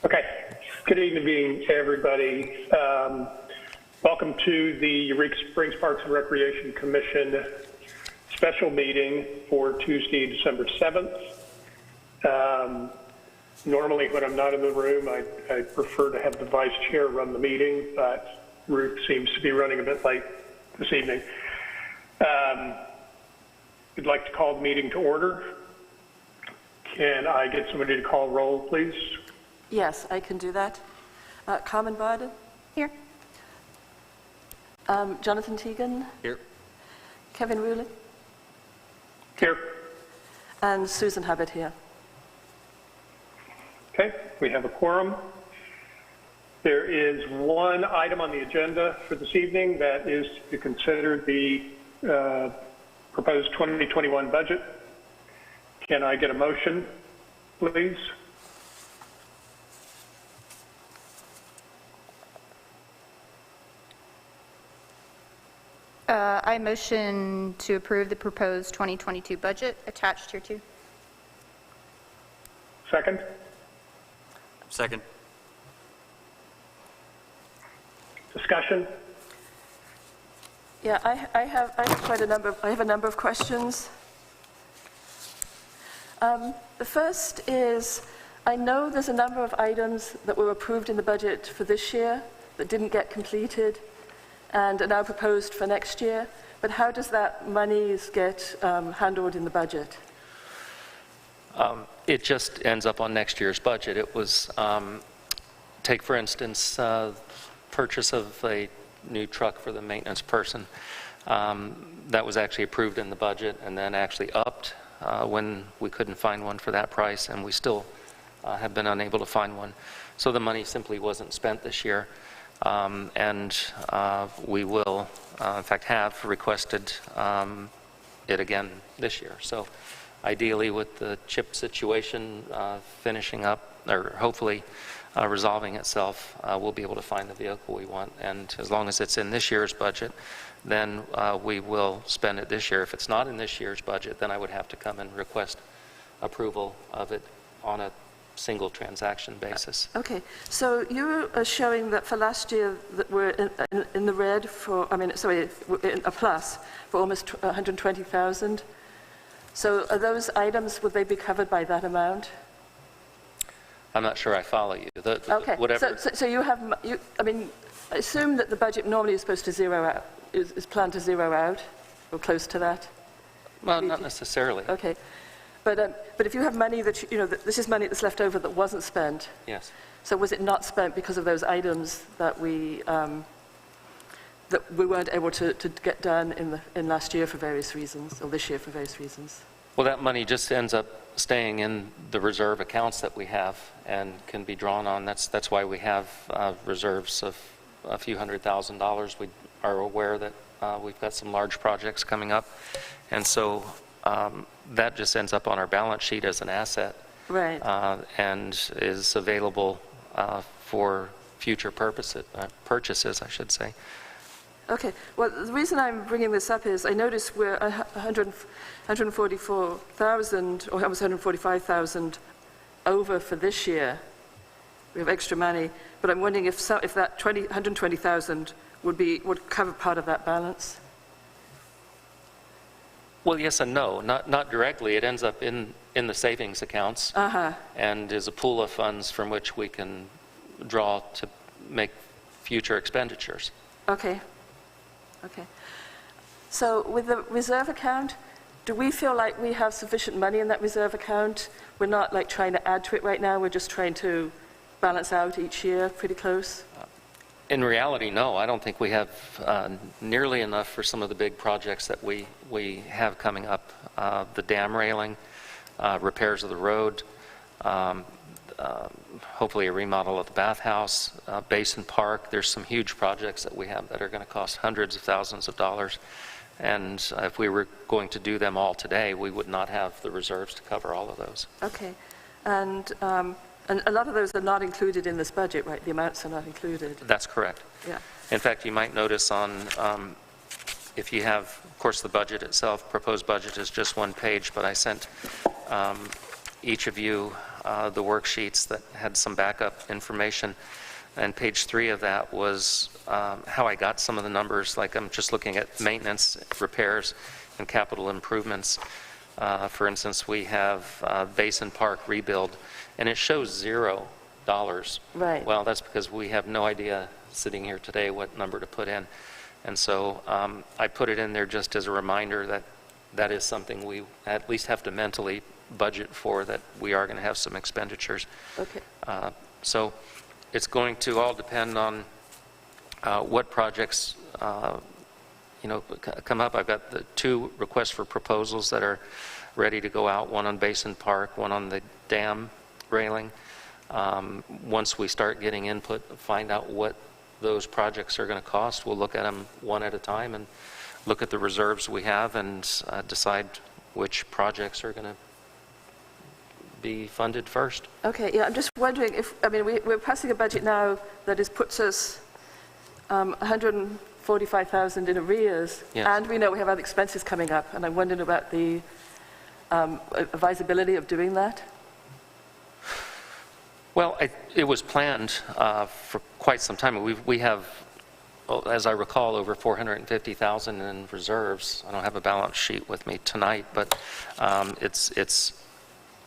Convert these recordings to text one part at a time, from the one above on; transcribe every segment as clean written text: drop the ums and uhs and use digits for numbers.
Okay. Good evening, everybody. Welcome to the Eureka Springs Parks and Recreation Commission special meeting for Tuesday, December 7th. Normally, when I'm not in the room, I prefer to have the vice chair run the meeting, but Ruth seems to be running a bit late this evening. We'd like to call the meeting to order. Can I get somebody to call roll, please? Yes, I can do that. Carmen Barden? Here. Jonathan Teagan? Here. Kevin Ruley? Here. And Susan Hubbard here. Okay, we have a quorum. There is one item on the agenda for this evening that is to consider the proposed 2021 budget. Can I get a motion, please? I motion to approve the proposed 2022 budget attached here too. Second? Second. Discussion? Yeah, I have a number of questions. The first is, I know there's a number of items that were approved in the budget for this year that didn't get completed and are now proposed for next year, but how does that money get handled in the budget? It just ends up on next year's budget. It was, take for instance, purchase of a new truck for the maintenance person. That was actually approved in the budget and then actually upped when we couldn't find one for that price, and we still have been unable to find one. So the money simply wasn't spent this year. And we will, in fact, have requested it again this year. So ideally, with the chip situation finishing up, or hopefully resolving itself, we'll be able to find the vehicle we want. And as long as it's in this year's budget, then we will spend it this year. If it's not in this year's budget, then I would have to come and request approval of it on a single transaction basis. Okay, so you are showing that for last year that we're in the red for, in a plus for almost 120,000. So are those items, would they be covered by that amount? I'm not sure I follow you. Okay, whatever. so you have, I assume that the budget normally is supposed to zero out, is planned to zero out, or close to that? Well, not necessarily. Okay. But if you have money that, this is money that's left over that wasn't spent. Yes. So was it not spent because of those items that we weren't able to get done in last year for various reasons, or this year for various reasons? Well, that money just ends up staying in the reserve accounts that we have and can be drawn on. That's why we have reserves of a few $100,000. We are aware that we've got some large projects coming up, and so that just ends up on our balance sheet as an asset, right? And is available for future purchases, I should say. Okay. Well, the reason I'm bringing this up is I noticed we're 144,000, or almost 145,000 over for this year. We have extra money, but I'm wondering if that 120,000 would cover part of that balance. Well, yes and no. Not directly. It ends up in the savings accounts and is a pool of funds from which we can draw to make future expenditures. Okay. Okay. So with the reserve account, do we feel like we have sufficient money in that reserve account? We're not like trying to add to it right now. We're just trying to balance out each year pretty close? In reality, no. I don't think we have nearly enough for some of the big projects that we have coming up. The dam railing, repairs of the road, hopefully a remodel of the bathhouse, Basin Park. There's some huge projects that we have that are going to cost hundreds of thousands of dollars. And if we were going to do them all today, we would not have the reserves to cover all of those. Okay. And a lot of those are not included in this budget, right? The amounts are not included. That's correct. Yeah. In fact, you might notice on, if you have, of course, the budget itself, proposed budget is just one page, but I sent each of you the worksheets that had some backup information. And page 3 of that was how I got some of the numbers. Like I'm just looking at maintenance, repairs, and capital improvements. For instance, we have Basin Park rebuild, and it shows $0. Right. Well, that's because we have no idea sitting here today what number to put in. And so I put it in there just as a reminder that that is something we at least have to mentally budget for, that we are going to have some expenditures. Okay. So it's going to all depend on what projects come up. I've got the 2 requests for proposals that are ready to go out, one on Basin Park, one on the dam railing. Once we start getting input, find out what those projects are going to cost, we'll look at them one at a time and look at the reserves we have and decide which projects are going to be funded first. Okay, yeah, I'm just wondering if, I mean, we're passing a budget now that puts us 145,000 in arrears, Yes. and we know we have other expenses coming up, and I'm wondering about the advisability of doing that. Well, it was planned for quite some time. We have, as I recall, over 450,000 in reserves. I don't have a balance sheet with me tonight, but it's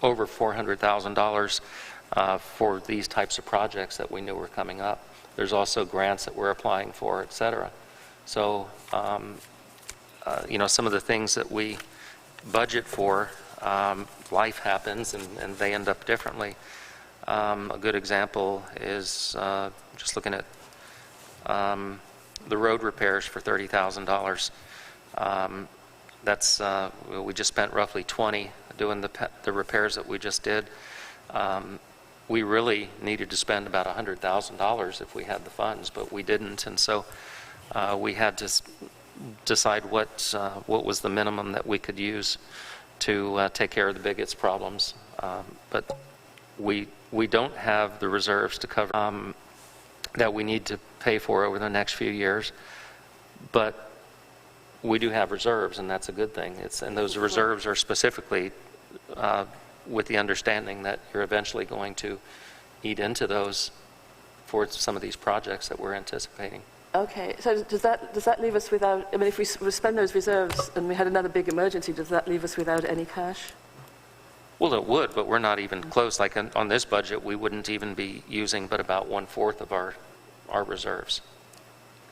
over $400,000 for these types of projects that we knew were coming up. There's also grants that we're applying for, et cetera. So, some of the things that we budget for, life happens and they end up differently. A good example is just looking at the road repairs for $30,000. That's we just spent roughly 20 doing the repairs that we just did. We really needed to spend about $100,000 if we had the funds, but we didn't, and so we had to decide what was the minimum that we could use to take care of the biggest problems. But we don't have the reserves to cover that we need to pay for over the next few years, but we do have reserves, and that's a good thing. And those reserves are specifically with the understanding that you're eventually going to eat into those for some of these projects that we're anticipating. Okay, so does that leave us without, I mean, if we spend those reserves and we had another big emergency, does that leave us without any cash? Well, it would, but we're not even close. Like on this budget, we wouldn't even be using but about 1/4 of our reserves.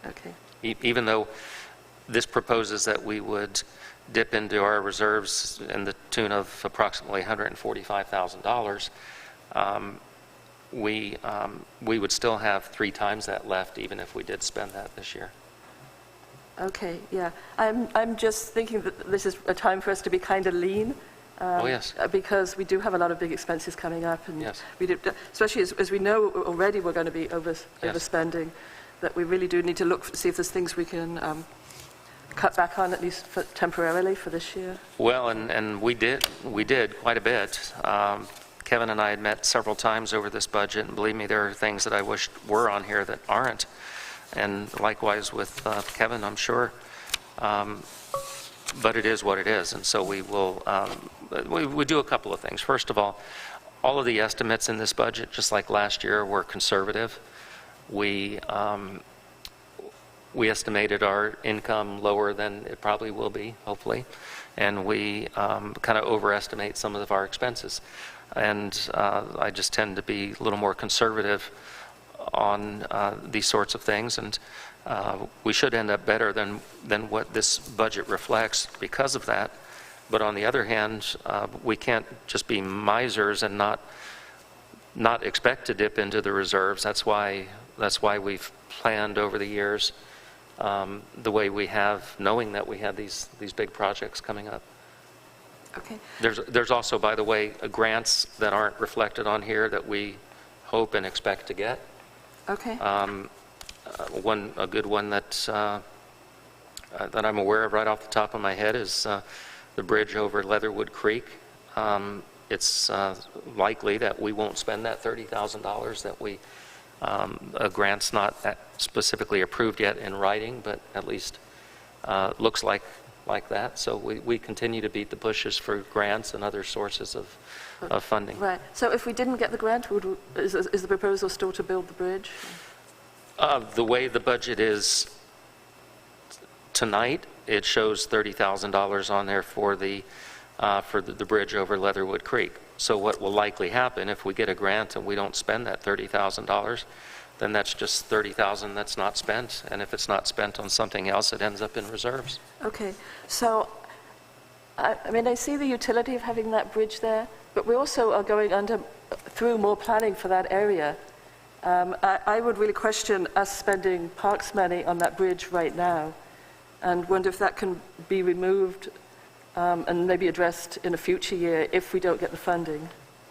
Okay. Even though this proposes that we would dip into our reserves in the tune of approximately $145,000, we would still have 3 times that left, even if we did spend that this year. Okay, yeah. I'm just thinking that this is a time for us to be kind of lean. Oh, yes. Because we do have a lot of big expenses coming up, and Yes. we do, especially as we know already we're going to be overspending, that we really do need to look, see if there's things we can cut back on, at least temporarily for this year. Well, and we did quite a bit. Kevin and I had met several times over this budget, and believe me, there are things that I wish were on here that aren't. And likewise with Kevin, I'm sure. But it is what it is, and so we will we do a couple of things. First of all of the estimates in this budget, just like last year, were conservative. We estimated our income lower than it probably will be, hopefully, and we kind of overestimate some of our expenses. And I just tend to be a little more conservative on these sorts of things, and we should end up better than what this budget reflects because of that. But on the other hand, we can't just be misers and not expect to dip into the reserves. That's why we've planned over the years the way we have, knowing that we have these big projects coming up. Okay. There's also, by the way, grants that aren't reflected on here that we hope and expect to get. Okay. A good one that I'm aware of right off the top of my head is the bridge over Leatherwood Creek. It's likely that we won't spend that $30,000 that we, a grant's not specifically approved yet in writing, but at least looks like like that. So we continue to beat the bushes for grants and other sources of funding. Right. So if we didn't get the grant, is the proposal still to build the bridge? The way the budget is tonight, it shows $30,000 on there for the bridge over Leatherwood Creek. So what will likely happen if we get a grant and we don't spend that $30,000, then that's just $30,000 that's not spent. And if it's not spent on something else, it ends up in reserves. Okay. So, I mean, I see the utility of having that bridge there, but we also are going through more planning for that area. I would really question us spending parks money on that bridge right now, and wonder if that can be removed and maybe addressed in a future year if we don't get the funding.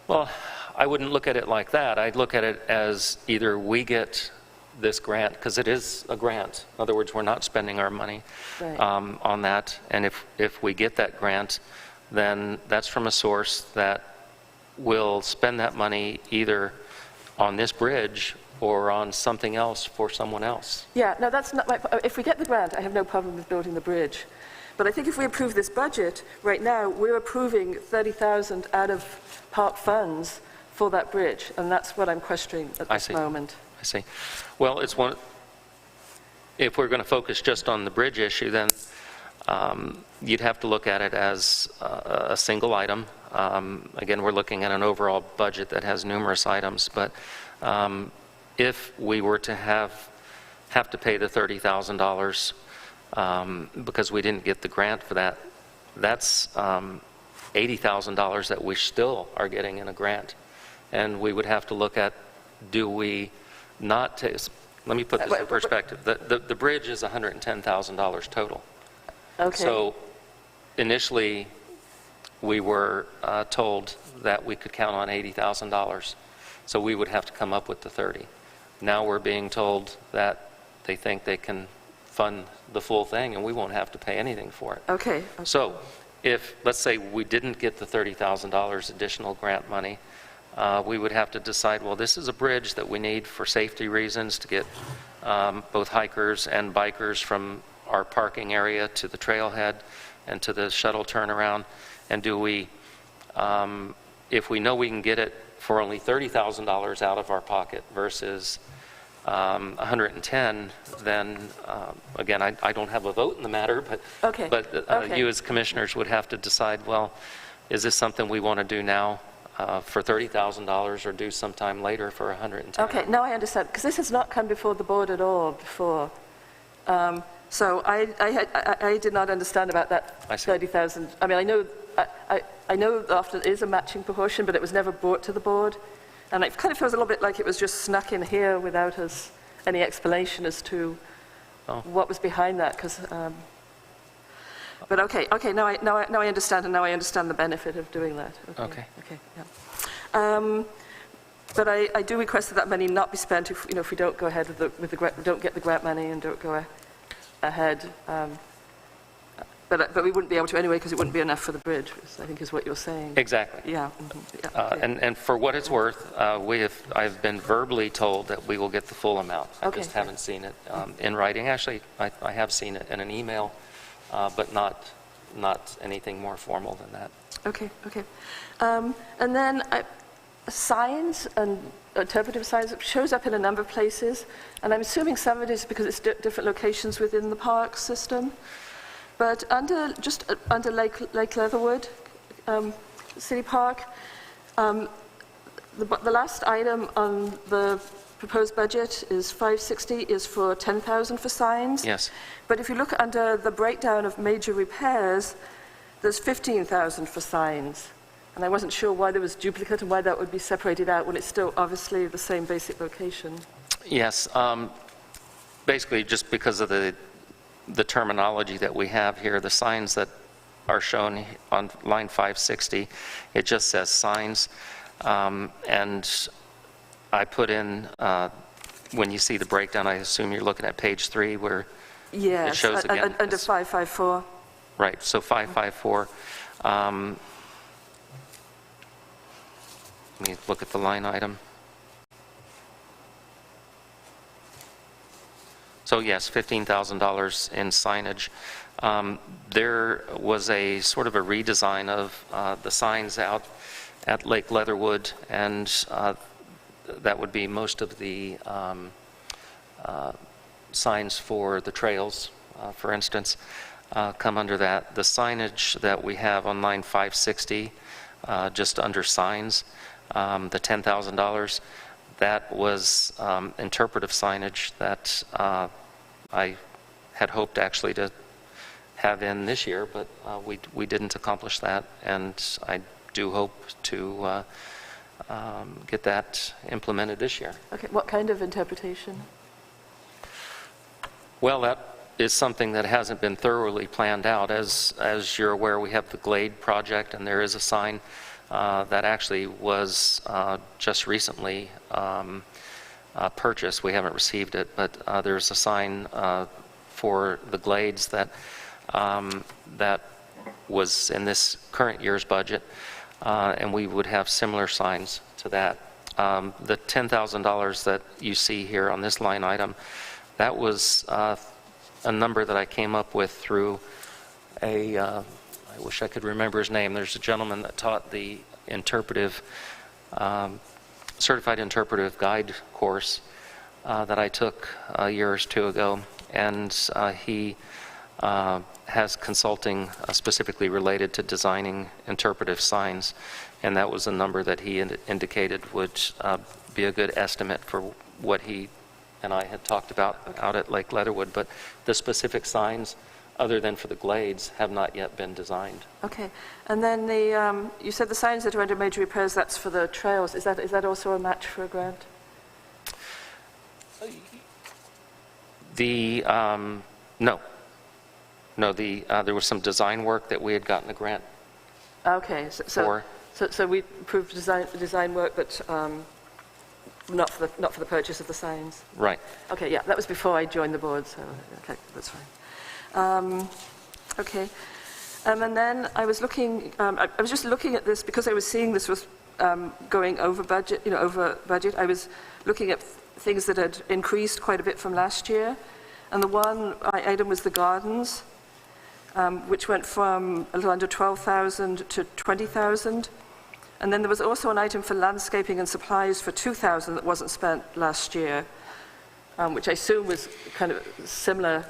Well, I wouldn't look at it like that. I'd look at it as either we get this grant, because it is a grant. In other words, we're not spending our money Right. on that. And if we get that grant, then that's from a source that will spend that money either on this bridge or on something else for someone else. Yeah, no, that's not my... If we get the grant, I have no problem with building the bridge. But I think if we approve this budget, right now, we're approving $30,000 out of park funds for that bridge, and that's what I'm questioning at this moment. I see. Well, it's one... If we're going to focus just on the bridge issue, then you'd have to look at it as a single item. Again, we're looking at an overall budget that has numerous items, but if we were to have to pay the $30,000 because we didn't get the grant for that, that's $80,000 that we still are getting in a grant. And we would have to look at, do we not take... Let me put this in perspective. The bridge is $110,000 total. Okay. So initially, we were told that we could count on $80,000. So we would have to come up with the 30. Now we're being told that they think they can fund the full thing and we won't have to pay anything for it. Okay. So if, let's say, we didn't get the $30,000 additional grant money, we would have to decide, well, this is a bridge that we need for safety reasons to get both hikers and bikers from our parking area to the trailhead and to the shuttle turnaround. And do we, if we know we can get it for only $30,000 out of our pocket versus 110, then again, I don't have a vote in the matter, but, Okay. Okay. You as commissioners would have to decide, well, is this something we want to do now for $30,000 or do sometime later for 110? Okay, now I understand, because this has not come before the board at all before. So I did not understand about that I see. 30,000. I mean, I know often it is a matching proportion, but it was never brought to the board. And it kind of feels a little bit like it was just snuck in here without us any explanation as to what was behind that. But okay, now I understand, and now I understand the benefit of doing that. Okay, yeah. But I do request that money not be spent if we don't go ahead with the grant, don't get the grant money and don't go ahead. But we wouldn't be able to anyway because it wouldn't be enough for the bridge, I think is what you're saying. Exactly. Yeah. Yeah, okay. And for what it's worth, I've been verbally told that we will get the full amount. I Okay. just haven't seen it in writing. Actually, I have seen it in an email, but not anything more formal than that. Okay. And then signs and interpretive signs, it shows up in a number of places, and I'm assuming some of it is because it's different locations within the park system. But under Lake Leatherwood City Park, the last item on the proposed budget is 560 is for 10,000 for signs. Yes. But if you look under the breakdown of major repairs, there's 15,000 for signs. And I wasn't sure why there was duplicate and why that would be separated out when it's still obviously the same basic location. Yes. Basically, just because of the terminology that we have here, the signs that are shown on line 560, it just says signs. And I put in, when you see the breakdown, I assume you're looking at page 3 where yes, it shows again. Under 554. Right, so 554. Let me look at the line item. So So yes, $15,000 in signage. There was a sort of a redesign of the signs out at Lake Leatherwood, and that would be most of the signs for the trails, for instance, come under that. The signage that we have on line 560, just under signs, the $10,000, that was interpretive signage that I had hoped actually to have in this year, but we didn't accomplish that, and I do hope to get that implemented this year. Okay, what kind of interpretation? Well, that is something that hasn't been thoroughly planned out. As you're aware, we have the Glade project, and there is a sign that actually was just recently purchased. We haven't received it, but there's a sign for the Glades that that was in this current year's budget, and we would have similar signs to that. The $10,000 that you see here on this line item, that was a number that I came up with through a, I wish I could remember his name. There's a gentleman that taught the interpretive, certified interpretive guide course that I took a year or two ago, and he has consulting specifically related to designing interpretive signs, and that was a number that he indicated would be a good estimate for what he and I had talked about out at Lake Leatherwood. But the specific signs, other than for the Glades, have not yet been designed. Okay, and then the you said the signs that are under major repairs, that's for the trails. Is that also a match for a grant? No, there was some design work that we had gotten a grant Okay, for. So we approved design work, but not for the purchase of the signs. Right. Okay, yeah, that was before I joined the board, so okay, that's fine. Okay, and then I was looking. I was just looking at this because I was seeing this was going over budget. Over budget. I was looking at things that had increased quite a bit from last year, and the one item was the gardens, which went from a little under 12,000 to 20,000. And then there was also an item for landscaping and supplies for 2,000 that wasn't spent last year, which I assume was kind of similar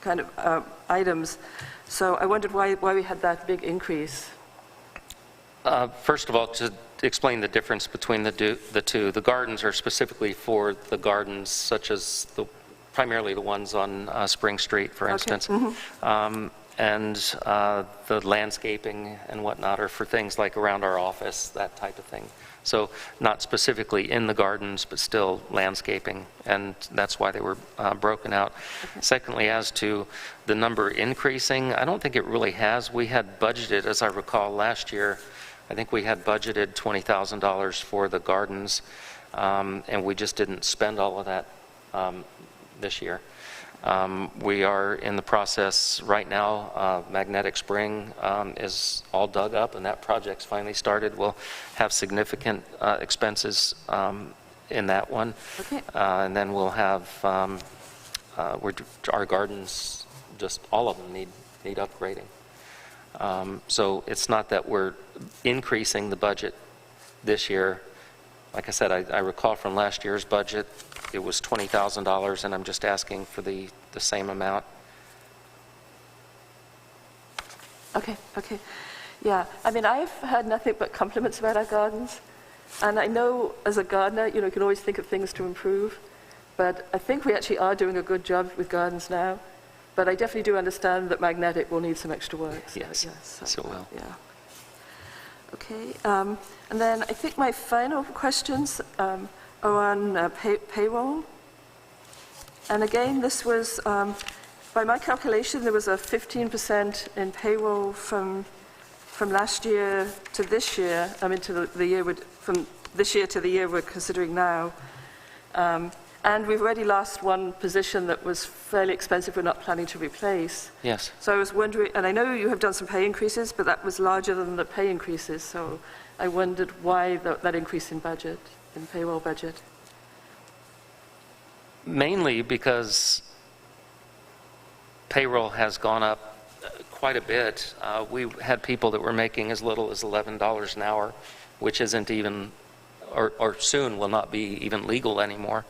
kind of items. So I wondered why we had that big increase. First of all, to explain the difference between the two, the gardens are specifically for the gardens, such as primarily the ones on Spring Street, for instance. Mm-hmm. And the landscaping and whatnot are for things like around our office, that type of thing. So not specifically in the gardens, but still landscaping, and that's why they were broken out. Okay. Secondly, as to the number increasing, I don't think it really has. We had budgeted, as I recall, last year, I think we had budgeted $20,000 for the gardens, and we just didn't spend all of that this year. We are in the process right now. Magnetic Spring is all dug up, and that project's finally started. We'll have significant expenses in that one. Okay. And then we'll have our gardens, just all of them need upgrading. So it's not that we're increasing the budget this year. Like I said, I recall from last year's budget, it was $20,000, and I'm just asking for the same amount. Okay. Yeah, I mean, I've heard nothing but compliments about our gardens. And I know as a gardener, you can always think of things to improve. But I think we actually are doing a good job with gardens now. But I definitely do understand that Magnetic will need some extra work. Yes, so will. Yeah. Okay, and then I think my final questions are on payroll. And again, this was, by my calculation, there was a 15% in payroll from last year to this year. I mean, to the year from this year to the year we're considering now. And we've already lost one position that was fairly expensive we're not planning to replace. Yes. So I was wondering, and I know you have done some pay increases, but that was larger than the pay increases. So I wondered why that increase in budget, in payroll budget. Mainly because payroll has gone up quite a bit. We had people that were making as little as $11 an hour, which isn't even, or soon will not be even legal anymore.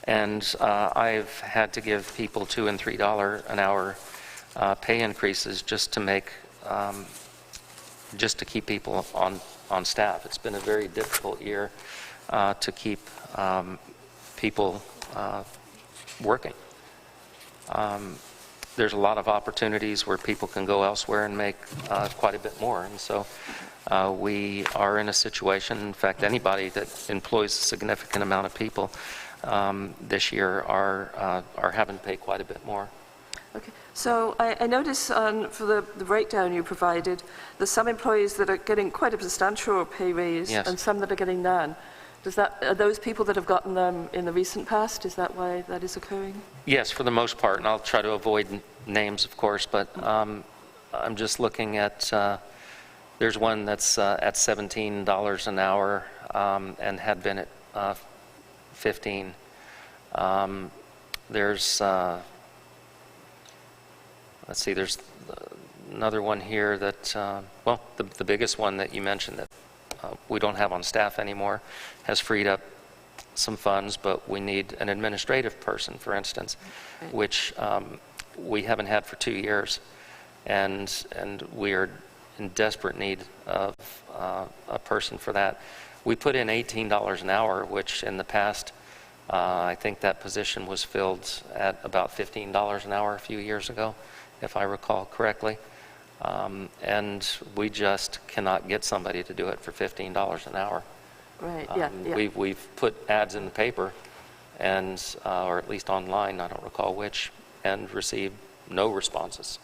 And I've had to give people $2 and $3 an hour pay increases just to make, just to keep people on staff. It's been a very difficult year to keep people working. There's a lot of opportunities where people can go elsewhere and make quite a bit more. And so we are in a situation, in fact, anybody that employs a significant amount of people this year are having to pay quite a bit more. Okay, so I notice for the breakdown you provided, there's some employees that are getting quite a substantial pay raise, Yes. and some that are getting none. Are those people that have gotten them in the recent past? Is that why that is occurring? Yes, for the most part, and I'll try to avoid names, of course, but I'm just looking at, there's one that's at $17 an hour and had been at 15. There's, let's see, there's another one here that, well, the biggest one that you mentioned that we don't have on staff anymore has freed up some funds, but we need an administrative person, for instance, which we haven't had for 2 years, and we are in desperate need of a person for that. We put in $18 an hour, which in the past, I think that position was filled at about $15 an hour a few years ago, if I recall correctly. And we just cannot get somebody to do it for $15 an hour. Right, yeah. We've put ads in the paper, and or at least online, I don't recall which, and received no responses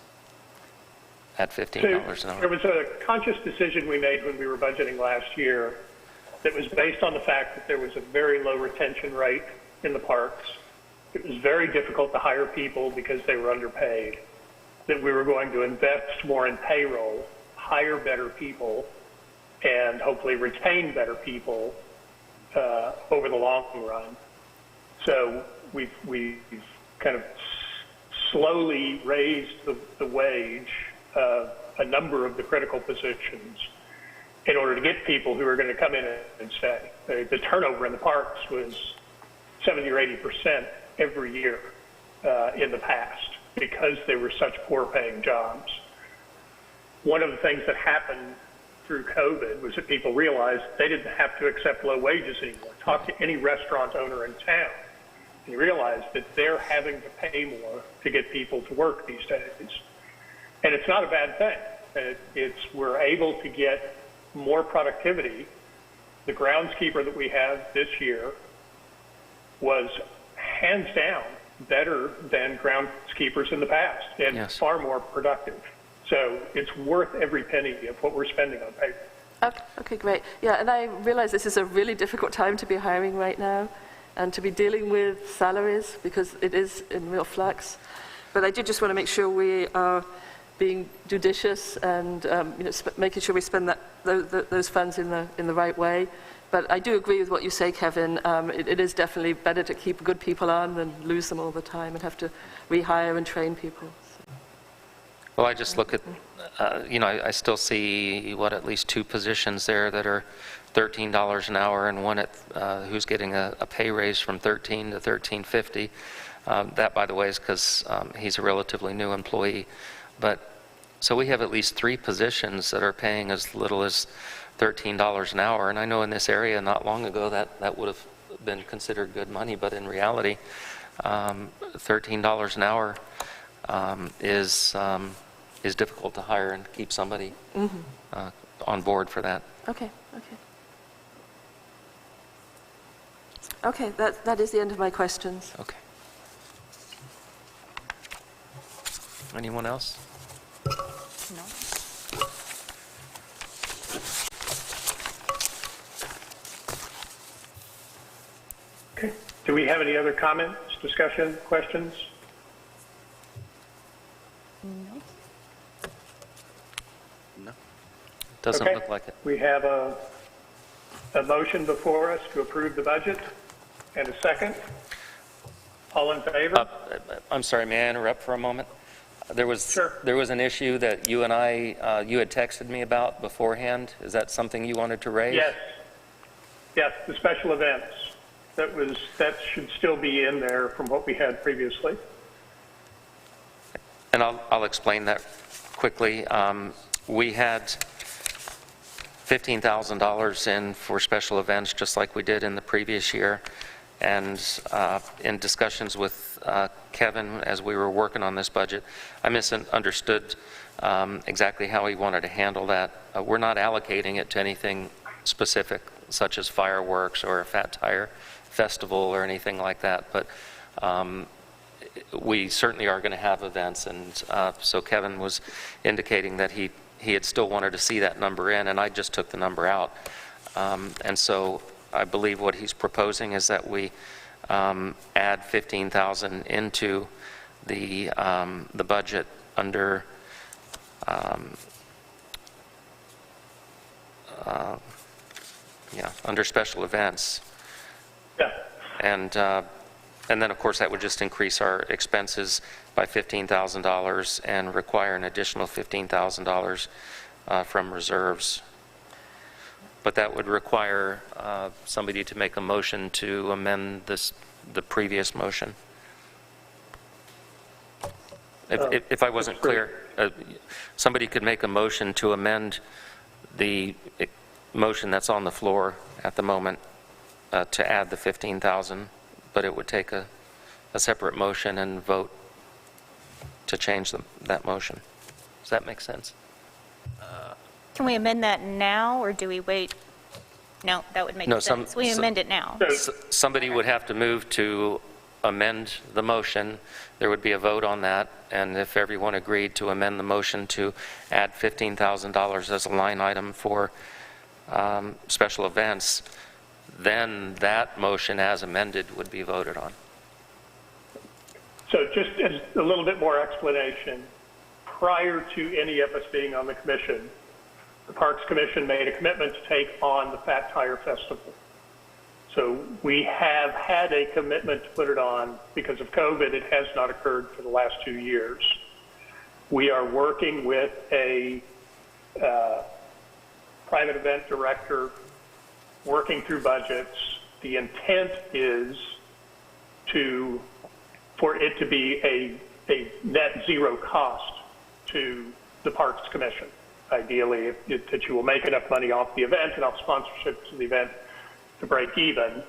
at $15 an hour. There was a conscious decision we made when we were budgeting last year that was based on the fact that there was a very low retention rate in the parks. It was very difficult to hire people because they were underpaid, that we were going to invest more in payroll, hire better people, and hopefully retain better people over the long run. So we've kind of slowly raised the wage of a number of the critical positions in order to get people who are going to come in and stay. The turnover in the parks was 70 or 80% every year in the past because they were such poor-paying jobs. One of the things that happened through COVID was that people realized they didn't have to accept low wages anymore. Talk to any restaurant owner in town, and you realize that they're having to pay more to get people to work these days. And it's not a bad thing. We're able to get more productivity. The groundskeeper that we have this year was hands down better than groundskeepers in the past and Yes. far more productive. So it's worth every penny of what we're spending on payroll. Okay, great. Yeah, and I realize this is a really difficult time to be hiring right now and to be dealing with salaries because it is in real flux. But I did just want to make sure we are being judicious and making sure we spend those funds in the right way. But I do agree with what you say, Kevin. It is definitely better to keep good people on than lose them all the time and have to rehire and train people. So. Well, I just look at, I still see, at least 2 positions there that are $13 an hour and one who's getting a pay raise from $13 to $13.50. That, by the way, is because he's a relatively new employee. But so we have at least 3 positions that are paying as little as $13 an hour, and I know in this area not long ago that would have been considered good money, but in reality, $13 an hour is difficult to hire and keep somebody on board for that. Okay, that is the end of my questions. Okay. Anyone else? No. Okay. Do we have any other comments, discussion, questions? No. Doesn't Okay. look like it. We have a motion before us to approve the budget and a second. All in favor? I'm sorry, may I interrupt for a moment? Sure. There was an issue that you and I, you had texted me about beforehand. Is that something you wanted to raise? Yes, the special events. That should still be in there from what we had previously. And I'll explain that quickly. We had $15,000 in for special events, just like we did in the previous year. And in discussions with Kevin as we were working on this budget, I misunderstood exactly how he wanted to handle that. We're not allocating it to anything specific, such as fireworks or a Fat Tire Festival or anything like that. But we certainly are going to have events, and so Kevin was indicating that he had still wanted to see that number in, and I just took the number out. And so I believe what he's proposing is that we add $15,000 into the budget under under special events. Yeah. And then, of course, that would just increase our expenses by $15,000 and require an additional $15,000 from reserves. But that would require somebody to make a motion to amend the previous motion. If I wasn't clear, somebody could make a motion to amend the motion that's on the floor at the moment to add the $15,000, but it would take a separate motion and vote to change that motion. Does that make sense? Can we amend that now, or do we wait? No, that would make sense. We amend it now. Somebody would have to move to amend the motion. There would be a vote on that, and if everyone agreed to amend the motion to add $15,000 as a line item for special events, then that motion as amended would be voted on. So just as a little bit more explanation, prior to any of us being on the commission, the Parks Commission made a commitment to take on the Fat Tire Festival. So we have had a commitment to put it on. Because of COVID, it has not occurred for the last 2 years. We are working with a private event director, working through budgets. The intent is for it to be a net zero cost to the Parks Commission. Ideally, that you will make enough money off the event and off sponsorship to the event to break even,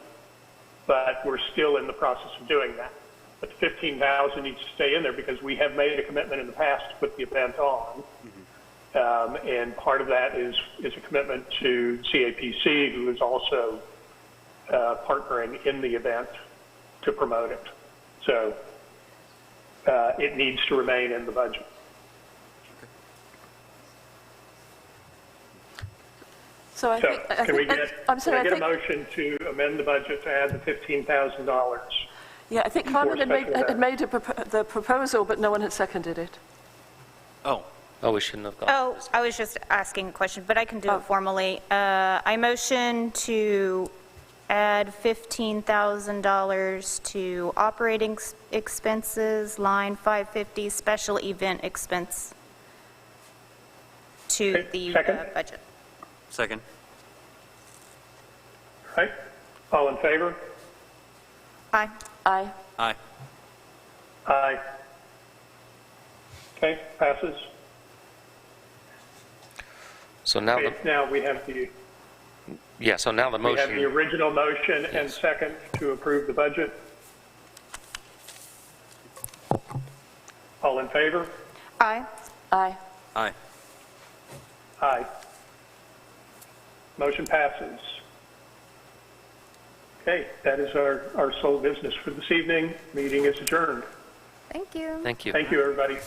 but we're still in the process of doing that. But the $15,000 needs to stay in there because we have made a commitment in the past to put the event on. And part of that is a commitment to CAPC, who is also partnering in the event to promote it. So it needs to remain in the budget. So I think, Can we get a motion to amend the budget to add the $15,000? Yeah, I think Carmen had made the proposal, but no one had seconded it. Oh, we shouldn't have gone. Oh, I was just asking a question, but I can do it formally. I motion to add $15,000 to operating expenses, line 550, special event expense to the budget. Second. All right. All in favor? Aye. Aye. Aye. Aye. Okay, passes. So now, now we have the so now the we have motion. the original motion and second to approve the budget. All in favor? Aye. Aye. Aye. Aye. Motion passes. Okay, that is our sole business for this evening. Meeting is adjourned. Thank you. Thank you. Thank you, everybody.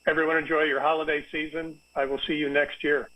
Everyone enjoy your holiday season. I will see you next year.